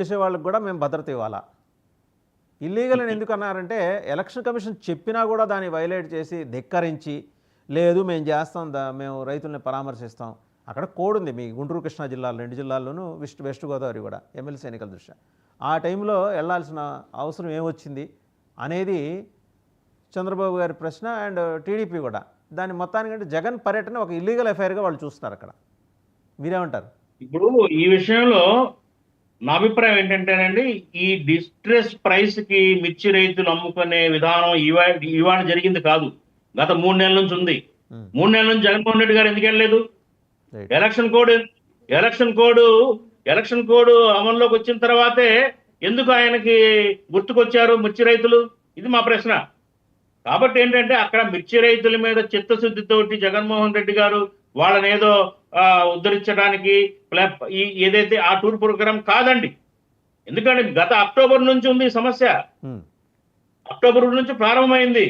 చేసే వాళ్ళకి కూడా మేము భద్రత ఇవ్వాలా. ఇల్లీగల్ అని ఎందుకు అన్నారంటే ఎలక్షన్ కమిషన్ చెప్పినా కూడా దాన్ని వైలేట్ చేసి ధిక్కరించి లేదు మేము చేస్తాం మేము రైతుల్ని పరామర్శిస్తాం. అక్కడ కోడ్ ఉంది మీ గుంటూరు కృష్ణా జిల్లాలో 2 జిల్లాల్లోనూ వెస్ట్ గోదావరి కూడా ఎమ్మెల్సీ ఎన్నికల దృష్ట్యా. ఆ టైంలో వెళ్ళాల్సిన అవసరం ఏమొచ్చింది అనేది చంద్రబాబు గారి ప్రశ్న అండ్ టీడీపీ కూడా. దాని మొత్తానికంటే జగన్ పర్యటన ఒక ఇల్లీగల్ అఫైర్గా వాళ్ళు చూస్తున్నారు అక్కడ. మీరేమంటారు? ఇప్పుడు ఈ విషయంలో నా అభిప్రాయం ఏంటంటేనండి, ఈ డిస్ట్రెస్ ప్రైస్ కి మిర్చి రైతులు అమ్ముకునే విధానం ఇవాళ జరిగింది కాదు, గత 3 నెలల నుంచి ఉంది. 3 నెలల నుంచి జగన్మోహన్ రెడ్డి గారు ఎందుకు వెళ్ళలేదు? ఎలక్షన్ కోడ్ అమల్లోకి వచ్చిన తర్వాతే ఎందుకు ఆయనకి గుర్తుకొచ్చారు మిర్చి రైతులు? ఇది మా ప్రశ్న. కాబట్టి ఏంటంటే అక్కడ మిర్చి రైతుల మీద చిత్తశుద్ధితోటి జగన్మోహన్ రెడ్డి గారు వాళ్ళని ఏదో ఉద్ధరించడానికి ఏదైతే ఆ టూర్ ప్రోగ్రాం కాదండి. ఎందుకంటే గత అక్టోబర్ నుంచి ఉంది ఈ సమస్య. అక్టోబర్ నుంచి ప్రారంభమైంది.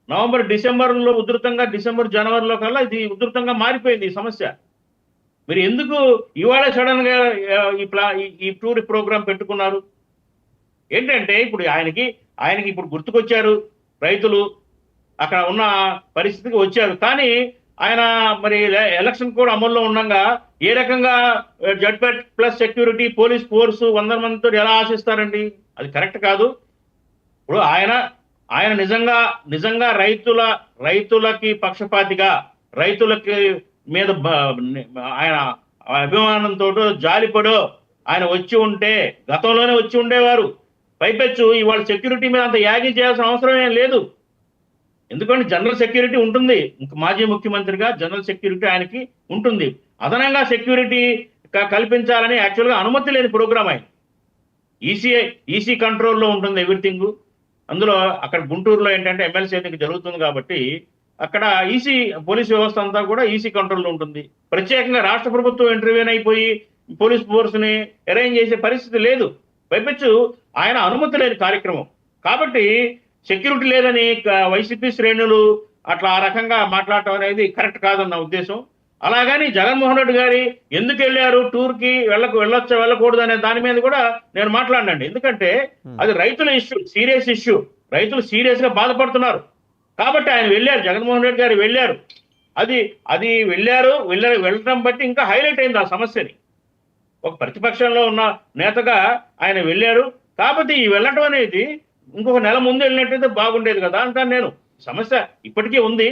నవంబర్ డిసెంబర్లో ఉధృతంగా, డిసెంబర్ జనవరిలో కల్లా ఇది ఉధృతంగా మారిపోయింది ఈ సమస్య. మీరు ఎందుకు ఇవాళ సడన్ గా ఈ టూర్ ప్రోగ్రాం పెట్టుకున్నారు? ఏంటంటే ఇప్పుడు ఆయనకి ఇప్పుడు గుర్తుకొచ్చారు రైతులు, అక్కడ ఉన్న పరిస్థితికి వచ్చారు. కానీ ఆయన మరి ఎలక్షన్ కూడా అమల్లో ఉండగా ఏ రకంగా జడ్పెట్ ప్లస్ సెక్యూరిటీ పోలీస్ ఫోర్సు 100 మందితో ఎలా ఆశిస్తారండి? అది కరెక్ట్ కాదు. ఇప్పుడు ఆయన నిజంగా రైతులకి పక్షపాతిగా, రైతులకి మీద ఆయన అభిమానంతో జాలిపడో ఆయన వచ్చి ఉంటే గతంలోనే వచ్చి ఉండేవారు. పైపెచ్చు ఇవాళ సెక్యూరిటీ మీద అంత యాగి చేయాల్సిన అవసరం ఏం లేదు. ఎందుకంటే జనరల్ సెక్యూరిటీ ఉంటుంది, మాజీ ముఖ్యమంత్రిగా జనరల్ సెక్యూరిటీ ఆయనకి ఉంటుంది. అదనంగా సెక్యూరిటీ కల్పించాలని యాక్చువల్గా అనుమతి లేని ప్రోగ్రాం ఆయన. ఈసీ కంట్రోల్లో ఉంటుంది ఎవ్రీథింగ్. అందులో అక్కడ గుంటూరులో ఏంటంటే ఎమ్మెల్సీ ఎన్నిక జరుగుతుంది కాబట్టి అక్కడ ఈసీ పోలీస్ వ్యవస్థ అంతా కూడా ఈసీ కంట్రోల్లో ఉంటుంది. ప్రత్యేకంగా రాష్ట్ర ప్రభుత్వం ఇంటర్వ్యూన్ అయిపోయి పోలీస్ ఫోర్స్ని అరేంజ్ చేసే పరిస్థితి లేదు. పైపెచ్చు ఆయన అనుమతి లేని కార్యక్రమం కాబట్టి సెక్యూరిటీ లేదని వైసీపీ శ్రేణులు అట్లా ఆ రకంగా మాట్లాడటం అనేది కరెక్ట్ కాదన్న ఉద్దేశం. అలాగని జగన్మోహన్ రెడ్డి గారి ఎందుకు వెళ్ళారు టూర్కి, వెళ్ళకూడదు అనే దాని మీద కూడా నేను మాట్లాడినండి. ఎందుకంటే అది రైతుల ఇష్యూ, సీరియస్ ఇష్యూ. రైతులు సీరియస్ గా బాధపడుతున్నారు కాబట్టి ఆయన వెళ్ళారు, జగన్మోహన్ రెడ్డి గారు వెళ్ళారు. అది వెళ్ళడం బట్టి ఇంకా హైలైట్ అయింది ఆ సమస్యని. ఒక ప్రతిపక్షంలో ఉన్న నేతగా ఆయన వెళ్ళారు కాబట్టి ఈ వెళ్ళటం అనేది ఇంకొక నెల ముందు వెళ్ళినట్టయితే బాగుండేది కదా అంటాను నేను. సమస్య ఇప్పటికీ ఉంది,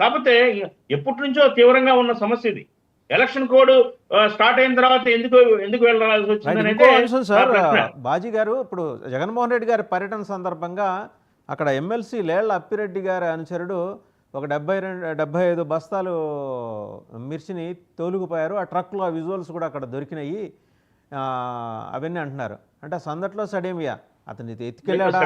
కాకపోతే ఎప్పటి నుంచో తీవ్రంగా ఉన్న సమస్య ఇది. ఎలక్షన్ కోడ్ స్టార్ట్ అయిన తర్వాత ఎందుకు వెళ్ళాల్సి వచ్చింది? బాజీ గారు, ఇప్పుడు జగన్మోహన్ రెడ్డి గారి పర్యటన సందర్భంగా అక్కడ ఎమ్మెల్సీ లేళ్ల అప్పిరెడ్డి గారి అనుచరుడు ఒక 75 బస్తాలు మిర్చిని తోలుకుపోయారు. ఆ ట్రక్లో ఆ విజువల్స్ కూడా అక్కడ దొరికినాయి అవన్నీ అంటున్నారు. అంటే సందట్లో సడేమియా అతను ఎత్తుకెళ్ళాడా,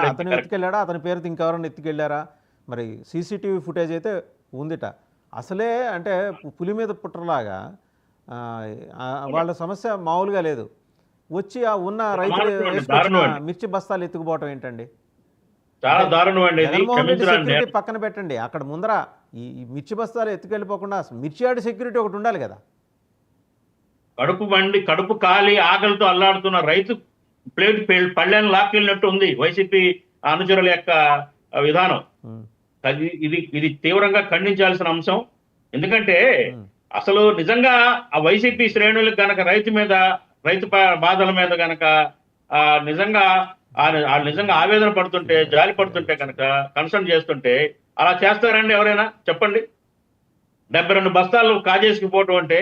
అతని పేరుతో ఇంకెవరన్నా ఎత్తుకెళ్ళారా? మరి సీసీటీవీ ఫుటేజ్ అయితే ఉందిట. అసలే అంటే పులి మీద పుట్టలాగా వాళ్ళ సమస్య మామూలుగా లేదు. వచ్చి ఆ ఉన్న రైతులు వేసుకొచ్చిన మిర్చి బస్తాలు ఎత్తుకుపోవటం ఏంటండి? చాలా దారుణం అండి. జగన్మోహన్ రెడ్డి సెక్యూరిటీ పక్కన పెట్టండి, అక్కడ ముందర ఈ మిర్చి బస్తాలు ఎత్తుకెళ్ళిపోకుండా మిర్చి యార్డ్ సెక్యూరిటీ ఒకటి ఉండాలి కదా. కడుపు కాలి ఆకలితో అల్లాడుతున్న రైతు ప్లేట్ పళ్ళెను లాక్కెళ్ళినట్టు ఉంది వైసీపీ అనుచరుల యొక్క విధానం. ఇది తీవ్రంగా ఖండించాల్సిన అంశం. ఎందుకంటే అసలు నిజంగా ఆ వైసీపీ శ్రేణులకు గనక రైతు బాధల మీద గనక నిజంగా ఆవేదన పడుతుంటే, జాలి పడుతుంటే కనుక, కన్సర్న్ చేస్తుంటే అలా చేస్తారండి ఎవరైనా? చెప్పండి. 72 బస్తాలు కాజేసుకుపోవటం అంటే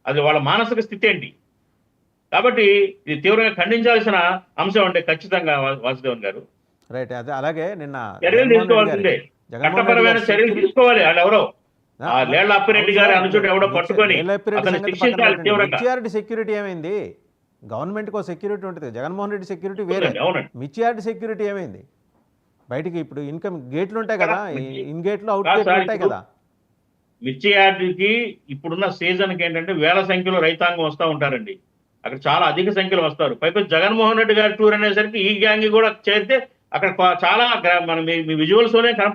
అది వాళ్ళ మానసిక స్థితి ఏంటి? కాబట్టి ఇది తీవ్రంగా ఖండించాల్సిన అంశం అంటే ఖచ్చితంగా వాసుదేవన్ గారు. రైట్. అదే అలాగే నిన్న చర్యలు తీసుకోవాల్సిందే, చట్టపరమైన చర్యలు తీసుకోవాలి. వాళ్ళు ఎవరో లేళ్ల అప్పిరెడ్డి గారి అనుచరుడు ఎవడో పట్టుకొని శిక్షించాలి తీవ్రంగా. సెక్యూరిటీ ఏమైంది? గవర్నమెంట్కి ఒక సెక్యూరిటీ ఉంటుంది, జగన్మోహన్ రెడ్డి సెక్యూరిటీ వేరే. మిర్చి యార్డ్ సెక్యూరిటీ ఏమైంది? బయటికి ఇప్పుడు ఇన్కమ్ గేట్లు ఉంటాయి కదా, ఇన్ గేట్లు అవుట్ గేట్లు ఉంటాయి కదా. మిర్చి యార్డ్కి ఇప్పుడున్న సీజన్కి ఏంటంటే వేల సంఖ్యలో రైతాంగం వస్తూ ఉంటారండి. అక్కడ చాలా అధిక సంఖ్యలో వస్తారు. పైపై జగన్మోహన్ రెడ్డి గారి టూర్ అనేసరికి ఈ గ్యాంగ్ కూడా చేరితే అక్కడ చాలా మన మీ విజువల్స్ లోనే కనపడుతుంది.